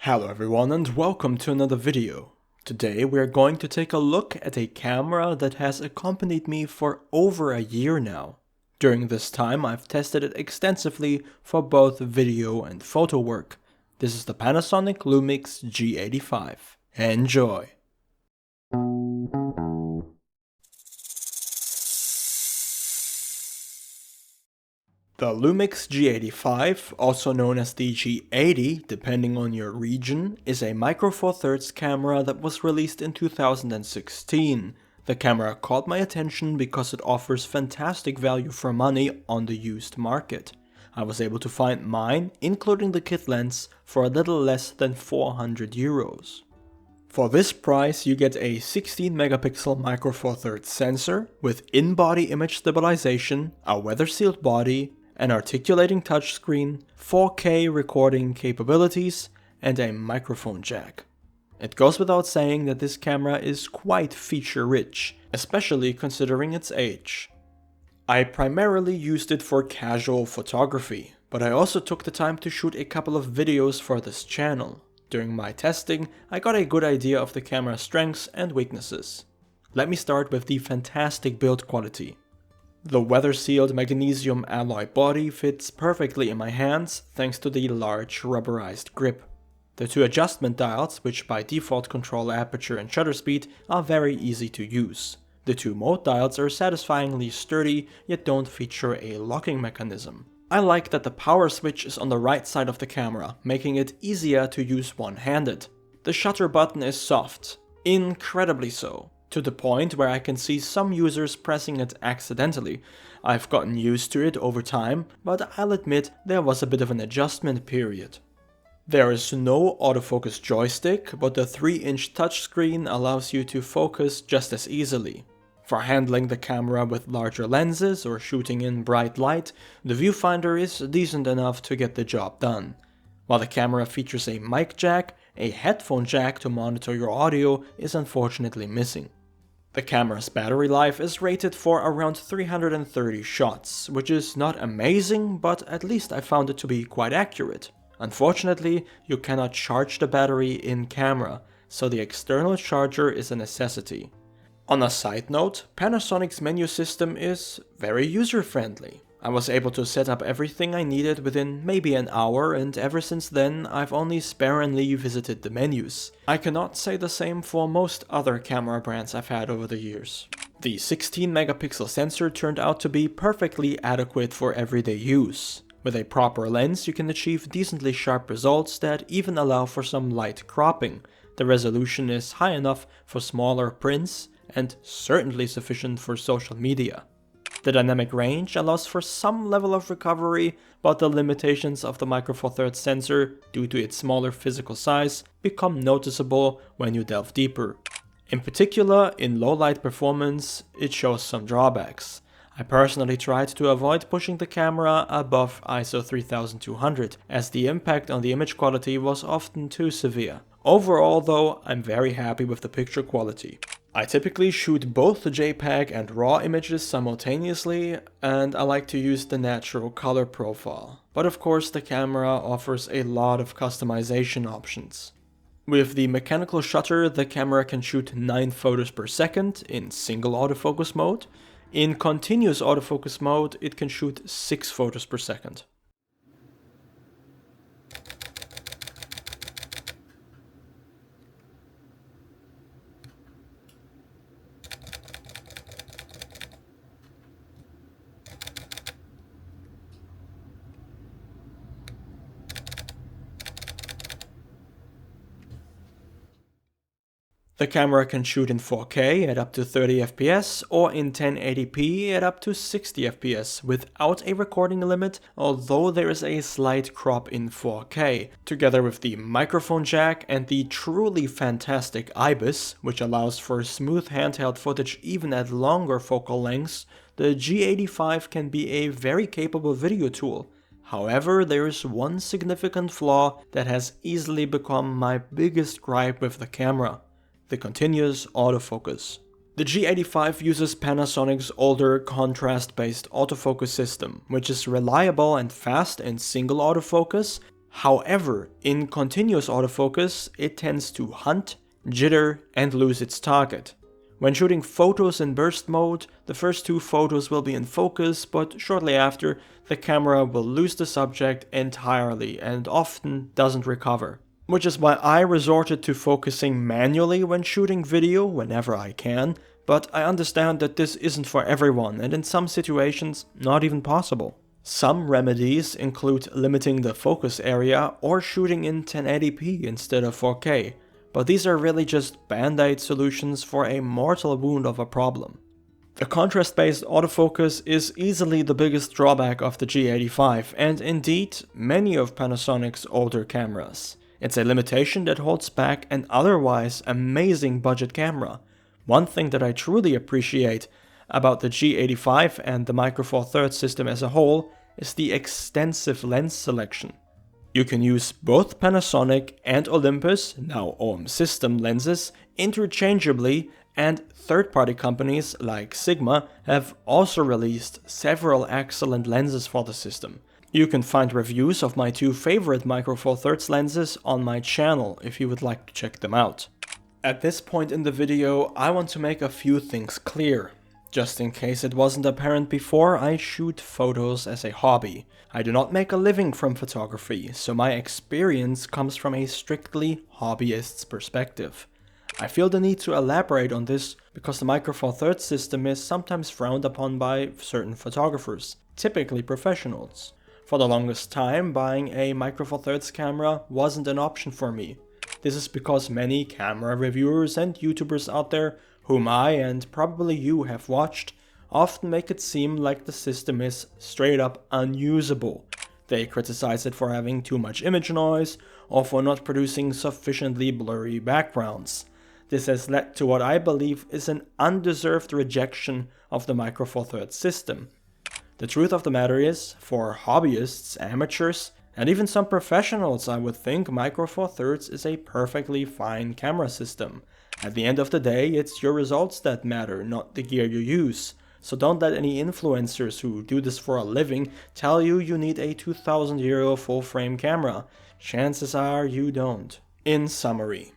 Hello everyone and welcome to another video. Today we are going to take a look at a camera that has accompanied me for over a year now. During this time I've tested it extensively for both video and photo work. This is the Panasonic Lumix G85. Enjoy! The Lumix G85, also known as the G80 depending on your region, is a Micro Four Thirds camera that was released in 2016. The camera caught my attention because it offers fantastic value for money on the used market. I was able to find mine, including the kit lens, for a little less than 400 euros. For this price you get a 16 megapixel Micro Four Thirds sensor with in-body image stabilization, a weather-sealed body, an articulating touchscreen, 4K recording capabilities, and a microphone jack. It goes without saying that this camera is quite feature-rich, especially considering its age. I primarily used it for casual photography, but I also took the time to shoot a couple of videos for this channel. During my testing, I got a good idea of the camera's strengths and weaknesses. Let me start with the fantastic build quality. The weather-sealed magnesium alloy body fits perfectly in my hands thanks to the large rubberized grip. The two adjustment dials, which by default control aperture and shutter speed, are very easy to use. The two mode dials are satisfyingly sturdy, yet don't feature a locking mechanism. I like that the power switch is on the right side of the camera, making it easier to use one-handed. The shutter button is soft, incredibly so, to the point where I can see some users pressing it accidentally. I've gotten used to it over time, but I'll admit there was a bit of an adjustment period. There is no autofocus joystick, but the 3-inch touchscreen allows you to focus just as easily. For handling the camera with larger lenses or shooting in bright light, the viewfinder is decent enough to get the job done. While the camera features a mic jack, a headphone jack to monitor your audio is unfortunately missing. The camera's battery life is rated for around 330 shots, which is not amazing, but at least I found it to be quite accurate. Unfortunately, you cannot charge the battery in camera, so the external charger is a necessity. On a side note, Panasonic's menu system is very user-friendly. I was able to set up everything I needed within maybe an hour, and ever since then I've only sparingly visited the menus. I cannot say the same for most other camera brands I've had over the years. The 16 megapixel sensor turned out to be perfectly adequate for everyday use. With a proper lens you can achieve decently sharp results that even allow for some light cropping. The resolution is high enough for smaller prints and certainly sufficient for social media. The dynamic range allows for some level of recovery, but the limitations of the Micro Four Thirds sensor, due to its smaller physical size, become noticeable when you delve deeper. In particular, in low light performance, it shows some drawbacks. I personally tried to avoid pushing the camera above ISO 3200, as the impact on the image quality was often too severe. Overall though, I'm very happy with the picture quality. I typically shoot both the JPEG and RAW images simultaneously, and I like to use the natural color profile. But of course the camera offers a lot of customization options. With the mechanical shutter, the camera can shoot 9 photos per second in single autofocus mode. In continuous autofocus mode, it can shoot 6 photos per second. The camera can shoot in 4K at up to 30 fps or in 1080p at up to 60 fps without a recording limit, although there is a slight crop in 4K. Together with the microphone jack and the truly fantastic IBIS, which allows for smooth handheld footage even at longer focal lengths, the G85 can be a very capable video tool. However, there is one significant flaw that has easily become my biggest gripe with the camera: the continuous autofocus. The G85 uses Panasonic's older contrast-based autofocus system, which is reliable and fast in single autofocus. However, in continuous autofocus, it tends to hunt, jitter, and lose its target. When shooting photos in burst mode, the first 2 photos will be in focus, but shortly after, the camera will lose the subject entirely and often doesn't recover. Which is why I resorted to focusing manually when shooting video whenever I can, but I understand that this isn't for everyone and in some situations not even possible. Some remedies include limiting the focus area or shooting in 1080p instead of 4K, but these are really just band-aid solutions for a mortal wound of a problem. The contrast-based autofocus is easily the biggest drawback of the G85 and indeed many of Panasonic's older cameras. It's a limitation that holds back an otherwise amazing budget camera. One thing that I truly appreciate about the G85 and the Micro Four Thirds system as a whole is the extensive lens selection. You can use both Panasonic and Olympus, now OM system lenses, interchangeably, and third-party companies like Sigma have also released several excellent lenses for the system. You can find reviews of my 2 favorite Micro Four Thirds lenses on my channel if you would like to check them out. At this point in the video, I want to make a few things clear. Just in case it wasn't apparent before, I shoot photos as a hobby. I do not make a living from photography, so my experience comes from a strictly hobbyist's perspective. I feel the need to elaborate on this because the Micro Four Thirds system is sometimes frowned upon by certain photographers, typically professionals. For the longest time, buying a Micro Four Thirds camera wasn't an option for me. This is because many camera reviewers and YouTubers out there, whom I and probably you have watched, often make it seem like the system is straight up unusable. They criticize it for having too much image noise or for not producing sufficiently blurry backgrounds. This has led to what I believe is an undeserved rejection of the Micro Four Thirds system. The truth of the matter is, for hobbyists, amateurs, and even some professionals, I would think Micro Four Thirds is a perfectly fine camera system. At the end of the day, it's your results that matter, not the gear you use. So don't let any influencers who do this for a living tell you you need a 2000 euro full-frame camera. Chances are you don't. In summary,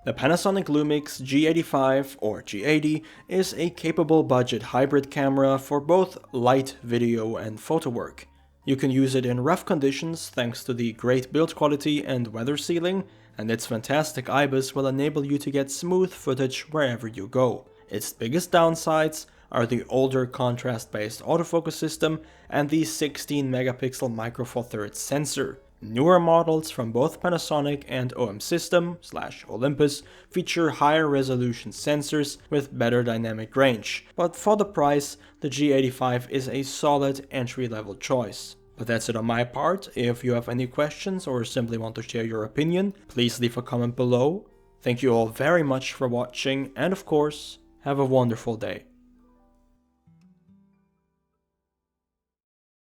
the Panasonic Lumix G85 or G80 is a capable budget hybrid camera for both light video and photo work. You can use it in rough conditions thanks to the great build quality and weather sealing, and its fantastic IBIS will enable you to get smooth footage wherever you go. Its biggest downsides are the older contrast-based autofocus system and the 16 megapixel Micro Four Thirds sensor. Newer models from both Panasonic and OM System / Olympus feature higher resolution sensors with better dynamic range, but for the price, the G85 is a solid entry-level choice. But that's it on my part. If you have any questions or simply want to share your opinion, please leave a comment below. Thank you all very much for watching, and of course, have a wonderful day.